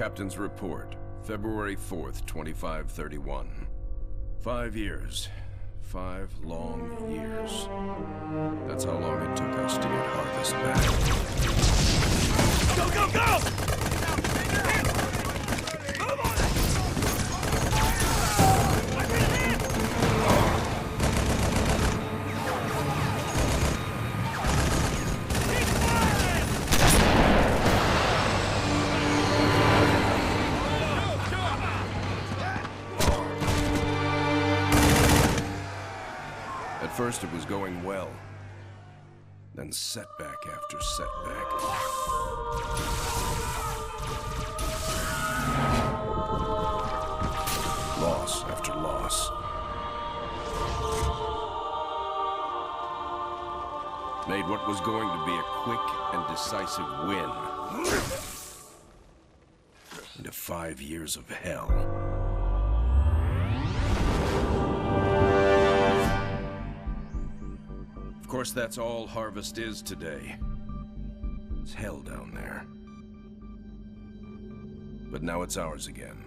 Captain's report, February 4th, 2531. 5 years. 5 long years. That's how long it took us to get Harvest back. Go, go, go! Move on it! At first it was going well. Then setback after setback. Loss after loss. Made what was going to be a quick and decisive win into 5 years of hell. Of course, that's all Harvest is today. It's hell down there. But now it's ours again.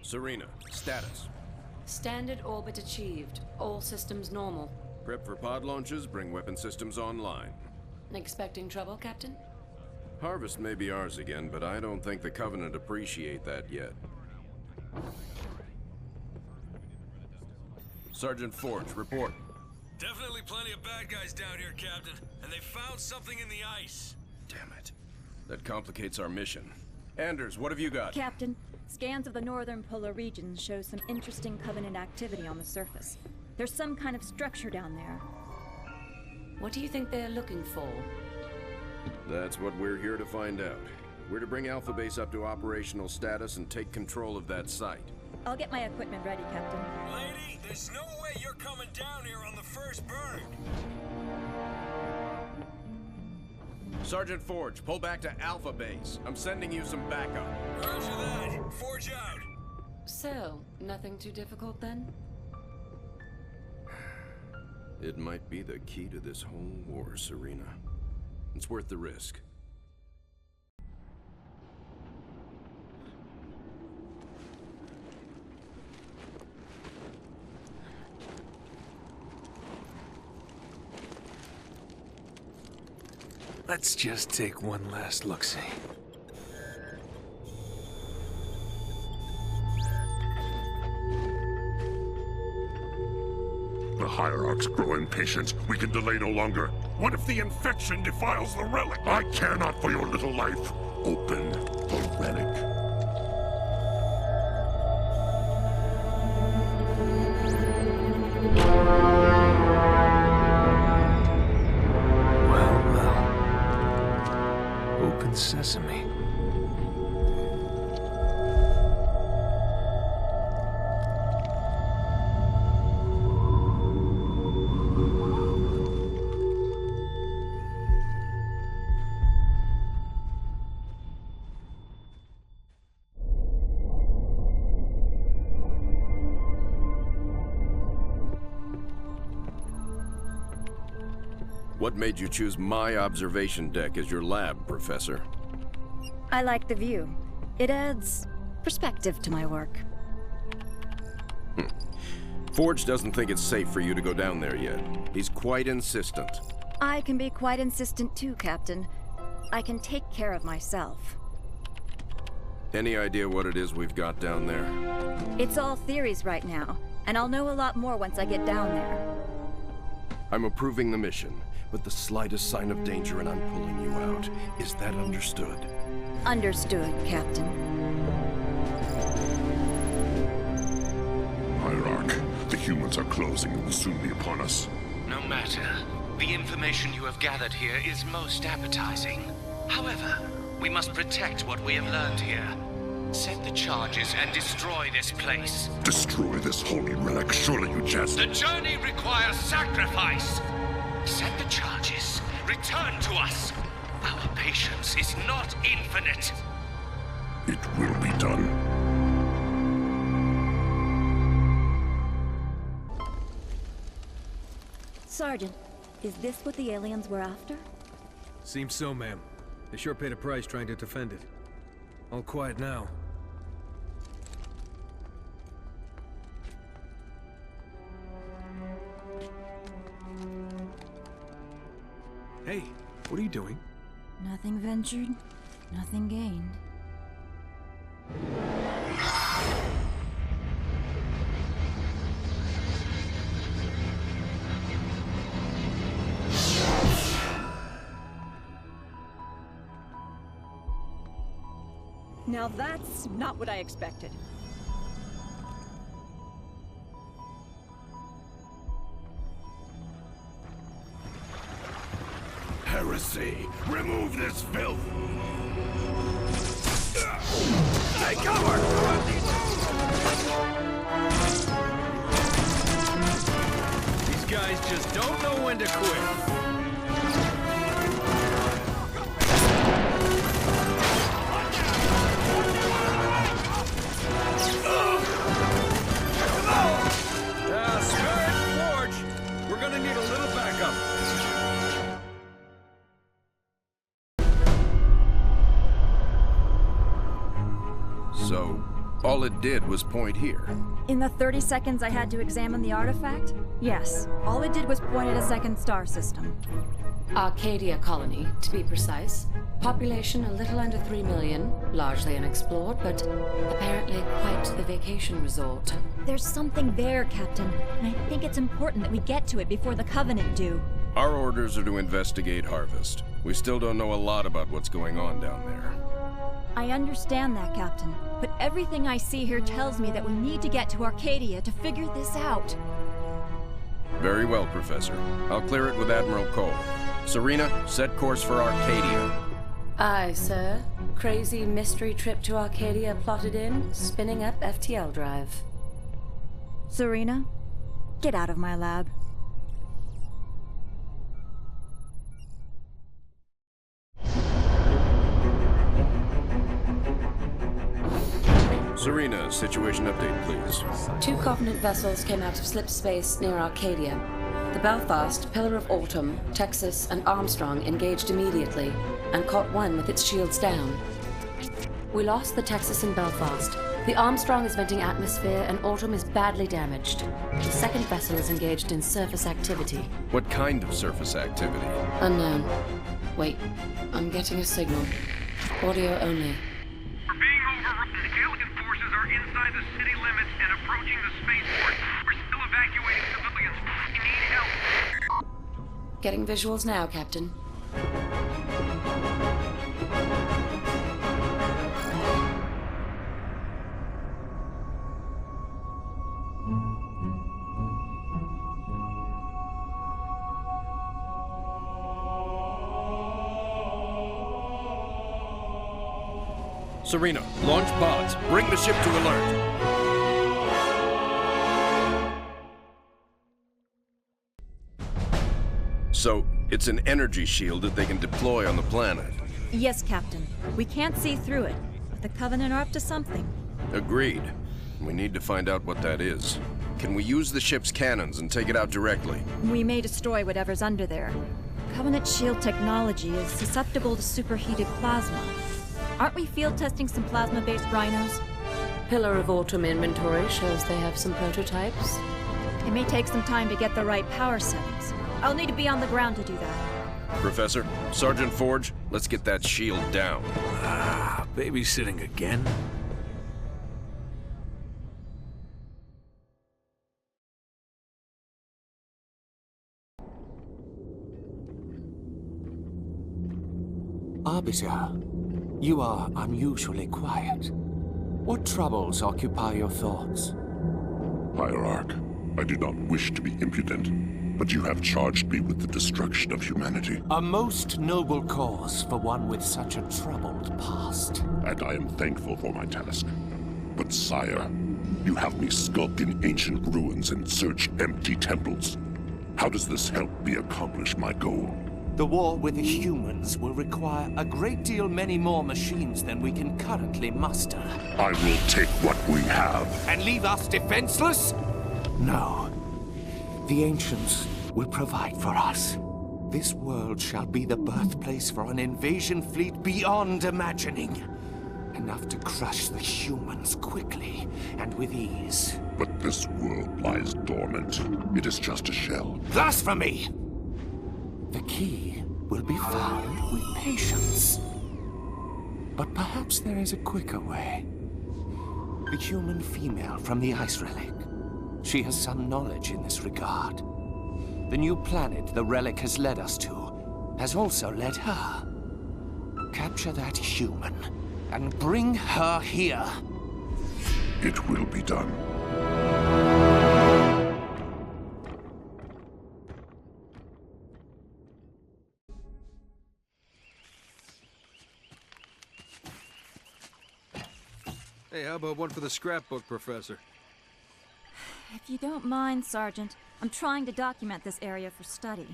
Serena, status. Standard orbit achieved. All systems normal. Prep for pod launches, bring weapon systems online. Expecting trouble, Captain? Harvest may be ours again, but I don't think the Covenant appreciate that yet. Sergeant Forge, report. Definitely plenty of bad guys down here, Captain. And they found something in the ice. Damn it. That complicates our mission. Anders, what have you got? Captain, scans of the northern polar regions show some interesting Covenant activity on the surface. There's some kind of structure down there. What do you think they're looking for? That's what we're here to find out. We're to bring Alpha Base up to operational status and take control of that site. I'll get my equipment ready, Captain. Lady, there's no way you're coming down here on the first bird. Sergeant Forge, pull back to Alpha Base. I'm sending you some backup. Roger that. Forge out. So, nothing too difficult then? It might be the key to this whole war, Serena. It's worth the risk. Let's just take one last look-see. The Hierarchs grow impatient. We can delay no longer. What if the infection defiles the relic? I care not for your little life. Open the relic. Open sesame. What made you choose my observation deck as your lab, Professor? I like the view. It adds perspective to my work. Forge doesn't think it's safe for you to go down there yet. He's quite insistent. I can be quite insistent too, Captain. I can take care of myself. Any idea what it is we've got down there? It's all theories right now, and I'll know a lot more once I get down there. I'm approving the mission, but the slightest sign of danger and I'm pulling you out. that understood? Understood, Captain. Hierarch, the humans are closing and will soon be upon us. No matter. The information you have gathered here is most appetizing. However, we must protect what we have learned here. Set the charges and destroy this place. Destroy this holy relic, surely you jest. The journey requires sacrifice. Set the charges. Return to us. Our patience is not infinite. It will be done. Sergeant, is this what the aliens were after? Seems so, ma'am. They sure paid a price trying to defend it. All quiet now. Hey, what are you doing? Nothing ventured, nothing gained. Now that's not what I expected. Heresy! Remove this filth! Take cover! These guys just don't know when to quit. Spirit Forge! We're gonna need a little backup. So, all it did was point here. In the 30 seconds I had to examine the artifact, yes, all it did was point at a second star system. Arcadia colony, to be precise. Population a little under 3 million, largely unexplored, but apparently quite the vacation resort. There's something there, Captain, and I think it's important that we get to it before the Covenant do. Our orders are to investigate Harvest. We still don't know a lot about what's going on down there. I understand that, Captain, but everything I see here tells me that we need to get to Arcadia to figure this out. Very well, Professor. I'll clear it with Admiral Cole. Serena, set course for Arcadia. Aye, sir. Crazy mystery trip to Arcadia plotted in, spinning up FTL drive. Serena, get out of my lab. Serena, situation update, please. 2 Covenant vessels came out of slip space near Arcadia. The Belfast, Pillar of Autumn, Texas, and Armstrong engaged immediately, and caught one with its shields down. We lost the Texas and Belfast. The Armstrong is venting atmosphere, and Autumn is badly damaged. The second vessel is engaged in surface activity. What kind of surface activity? Unknown. Wait, I'm getting a signal. Audio only. We're being overrun. Alien forces are inside the city limits and approaching the spaceport. We're still evacuating civilians. We need help. Getting visuals now, Captain. Serena, launch pods. Bring the ship to alert. So, it's an energy shield that they can deploy on the planet. Yes, Captain. We can't see through it, but the Covenant are up to something. Agreed. We need to find out what that is. Can we use the ship's cannons and take it out directly? We may destroy whatever's under there. Covenant shield technology is susceptible to superheated plasma. Aren't we field testing some plasma-based rhinos? Pillar of Autumn inventory shows they have some prototypes. It may take some time to get the right power settings. I'll need to be on the ground to do that. Professor, Sergeant Forge, let's get that shield down. Ah, babysitting again? Arbiter, you are unusually quiet. What troubles occupy your thoughts? Hierarch, I do not wish to be impudent, but you have charged me with the destruction of humanity. A most noble cause for one with such a troubled past. And I am thankful for my task. But sire, you have me skulk in ancient ruins and search empty temples. How does this help me accomplish my goal? The war with the humans will require a great deal many more machines than we can currently muster. I will take what we have. And leave us defenseless? No. The ancients will provide for us. This world shall be the birthplace for an invasion fleet beyond imagining. Enough to crush the humans quickly and with ease. But this world lies dormant. It is just a shell. Blasphemy! The key will be found with patience. But perhaps there is a quicker way. The human female from the ice relic. She has some knowledge in this regard. The new planet the relic has led us to has also led her. Capture that human and bring her here. It will be done. Hey, how about one for the scrapbook, Professor? If you don't mind, Sergeant, I'm trying to document this area for study.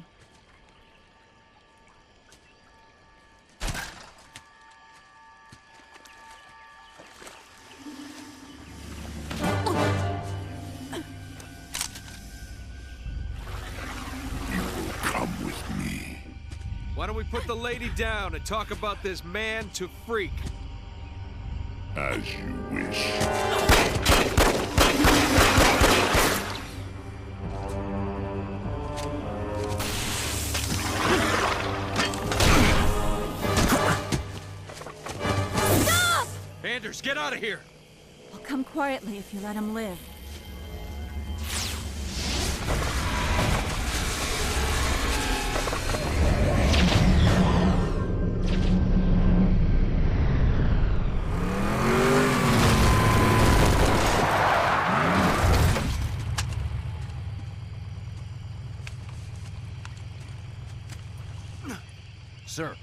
Why don't we put the lady down and talk about this man to freak? As you wish. Stop! Anders, get out of here! I'll come quietly if you let him live. Sir.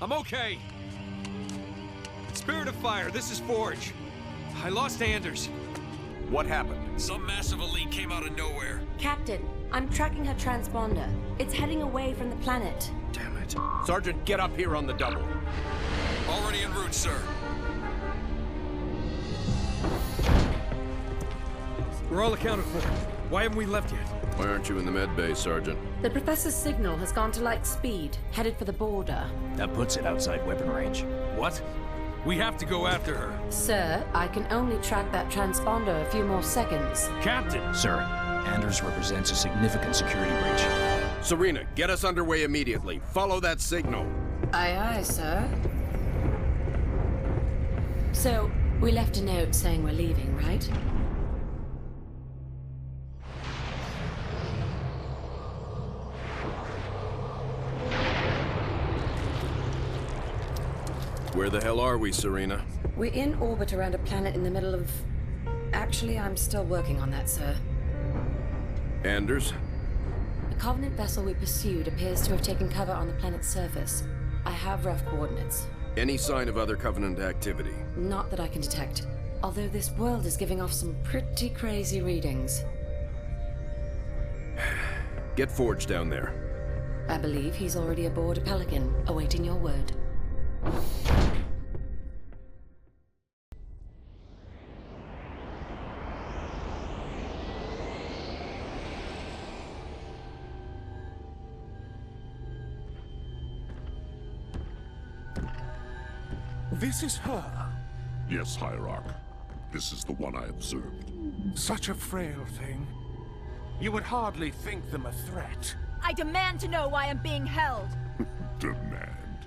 I'm okay. Spirit of Fire, this is Forge. I lost Anders. What happened? Some massive elite came out of nowhere. Captain, I'm tracking her transponder. It's heading away from the planet. Damn it. Sergeant, get up here on the double. Already en route, sir. We're all accounted for. Why haven't we left yet? Why aren't you in the med bay, Sergeant? The Professor's signal has gone to light speed, headed for the border. That puts it outside weapon range. What? We have to go after her. Sir, I can only track that transponder a few more seconds. Captain! Sir, Anders represents a significant security breach. Serena, get us underway immediately. Follow that signal. Aye, aye, sir. So, we left a note saying we're leaving, right? Where the hell are we, Serena? We're in orbit around a planet in the middle of... Actually, I'm still working on that, sir. Anders? The Covenant vessel we pursued appears to have taken cover on the planet's surface. I have rough coordinates. Any sign of other Covenant activity? Not that I can detect. Although this world is giving off some pretty crazy readings. Get Forge down there. I believe he's already aboard a Pelican, awaiting your word. This is her. Yes, Hierarch. This is the one I observed. Such a frail thing. You would hardly think them a threat. I demand to know why I'm being held. Demand.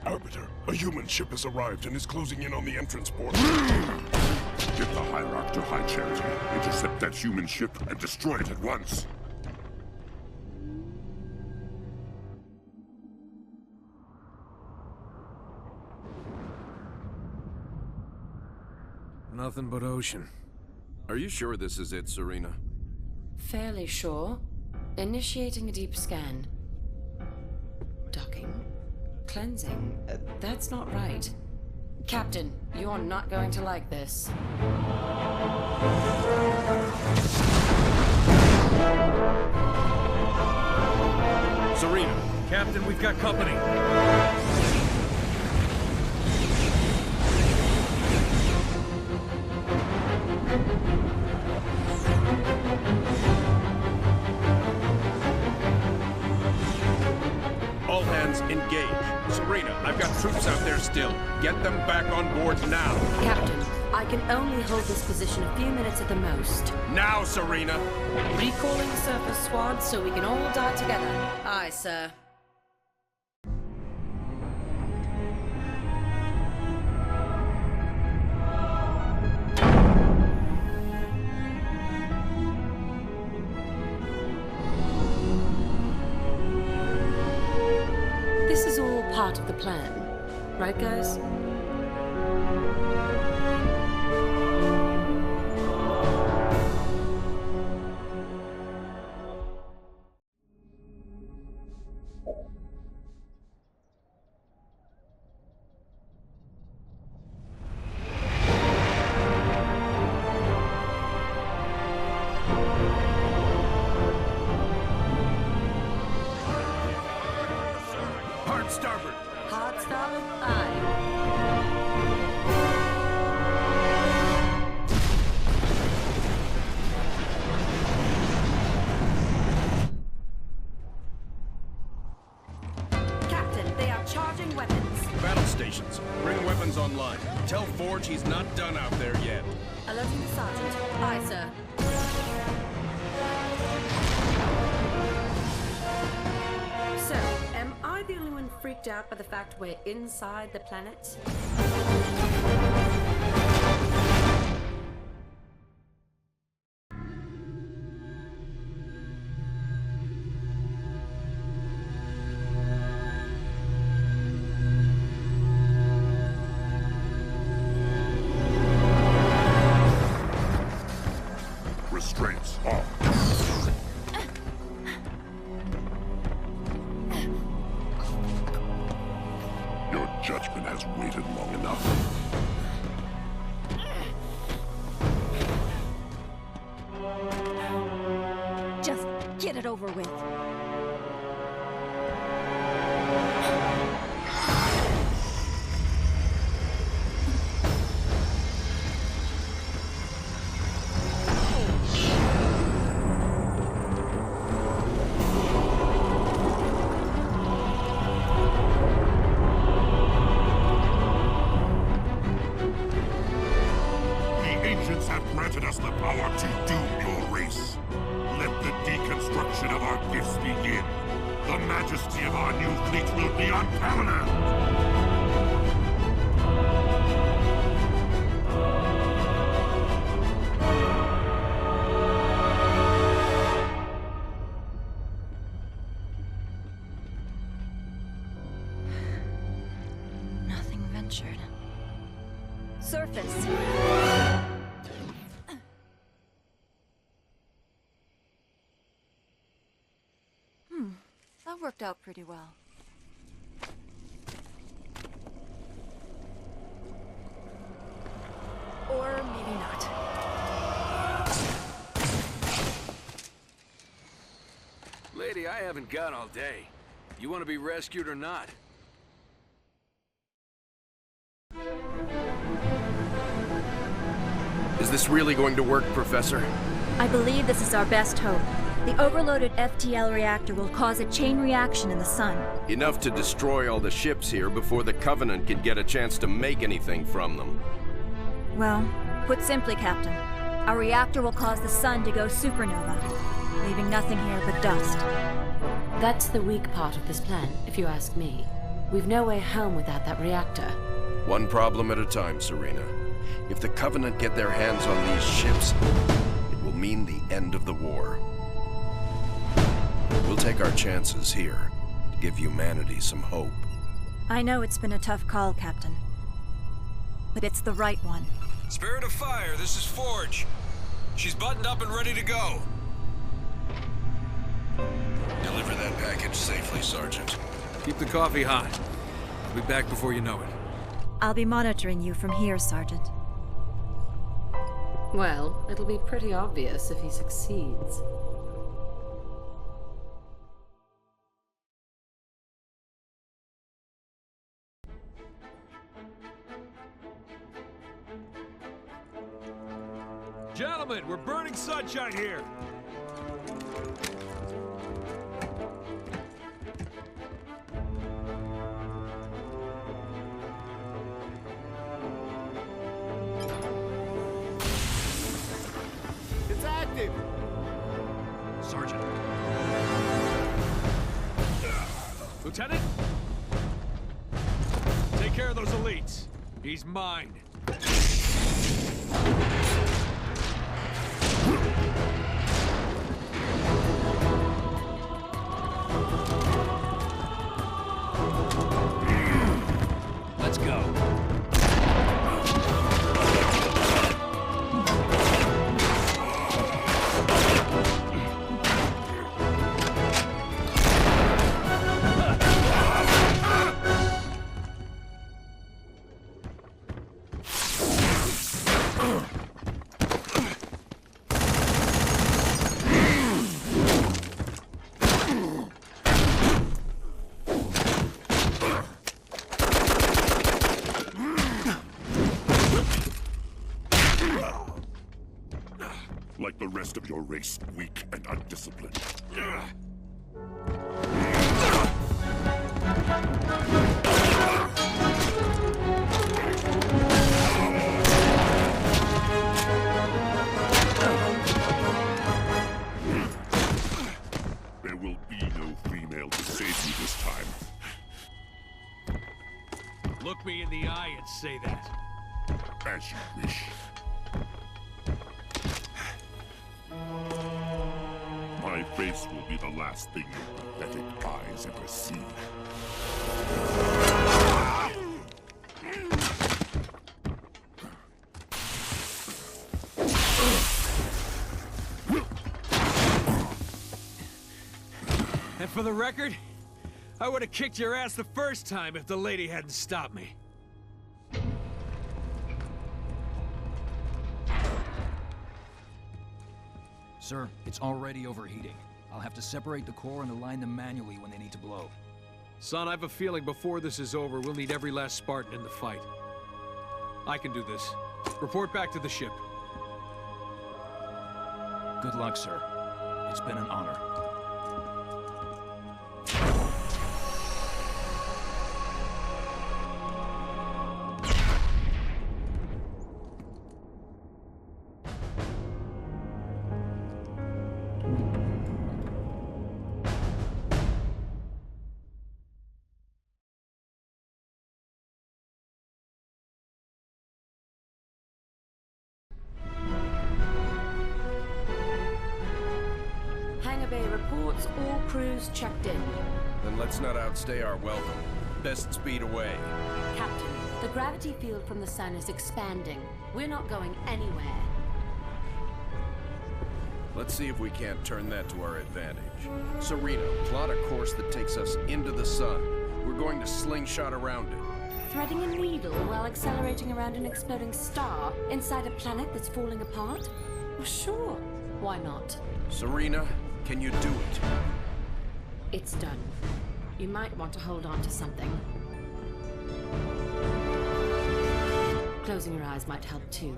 Arbiter, a human ship has arrived and is closing in on the entrance port. Get the Hierarch to High Charity, intercept that human ship, and destroy it at once. Nothing but ocean. Are you sure this is it, Serena? Fairly sure. Initiating a deep scan. Docking. Cleansing. That's not right. Captain, you're not going to like this. Serena! Captain, we've got company! All hands, engage. Serena, I've got troops out there still. Get them back on board now. Captain, I can only hold this position a few minutes at the most. Now, Serena! Recalling the surface squad so we can all die together. Aye, sir. This is all part of the plan, right, guys? Hard starboard! Hard starboard? Aye. Captain, they are charging weapons. Battle stations, bring weapons online. Tell Forge he's not done out there yet. Alerting the sergeant. Aye, sir. So, am I the only one freaked out by the fact we're inside the planet? Restraints off. Your judgment has waited long enough. Just get it over with. The ancients have granted us the power to doom your race. Let the deconstruction of our gifts begin. The majesty of our new fleet will be unparalleled. Nothing ventured. Surface. That worked out pretty well. Or maybe not. Lady, I haven't got all day. You want to be rescued or not? Is this really going to work, Professor? I believe this is our best hope. The overloaded FTL reactor will cause a chain reaction in the sun. Enough to destroy all the ships here before the Covenant can get a chance to make anything from them. Well, put simply, Captain, our reactor will cause the sun to go supernova, leaving nothing here but dust. That's the weak part of this plan, if you ask me. We've no way home without that reactor. One problem at a time, Serena. If the Covenant get their hands on these ships, it will mean the end of the war. We'll take our chances here to give humanity some hope. I know it's been a tough call, Captain. But it's the right one. Spirit of Fire, this is Forge. She's buttoned up and ready to go. Deliver that package safely, Sergeant. Keep the coffee hot. I'll be back before you know it. I'll be monitoring you from here, Sergeant. Well, it'll be pretty obvious if he succeeds. Gentlemen, we're burning sunshine here. It's active! Sergeant. Lieutenant? Take care of those elites. He's mine. Let's go. Like the rest of your race, weak and undisciplined. There will be no female to save you this time. Look me in the eye and say that. As you wish. My face will be the last thing your pathetic eyes ever see. And for the record, I would have kicked your ass the first time if the lady hadn't stopped me. Sir, it's already overheating. I'll have to separate the core and align them manually when they need to blow. Son, I have a feeling before this is over, we'll need every last Spartan in the fight. I can do this. Report back to the ship. Good luck, sir. It's been an honor. Hangar Bay reports all crews checked in. Then let's not outstay our welcome. Best speed away. Captain, the gravity field from the sun is expanding. We're not going anywhere. Let's see if we can't turn that to our advantage. Serena, plot a course that takes us into the sun. We're going to slingshot around it. Threading a needle while accelerating around an exploding star inside a planet that's falling apart? Well, sure. Why not? Serena, can you do it? It's done. You might want to hold on to something. Closing your eyes might help too.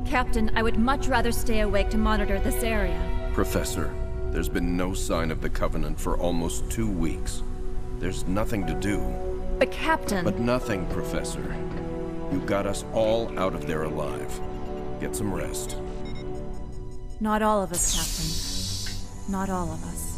Captain, I would much rather stay awake to monitor this area. Professor, There's been no sign of the Covenant for almost 2 weeks. There's nothing to do. But Captain... But nothing, Professor. You got us all out of there alive. Get some rest. Not all of us, Captain. Not all of us.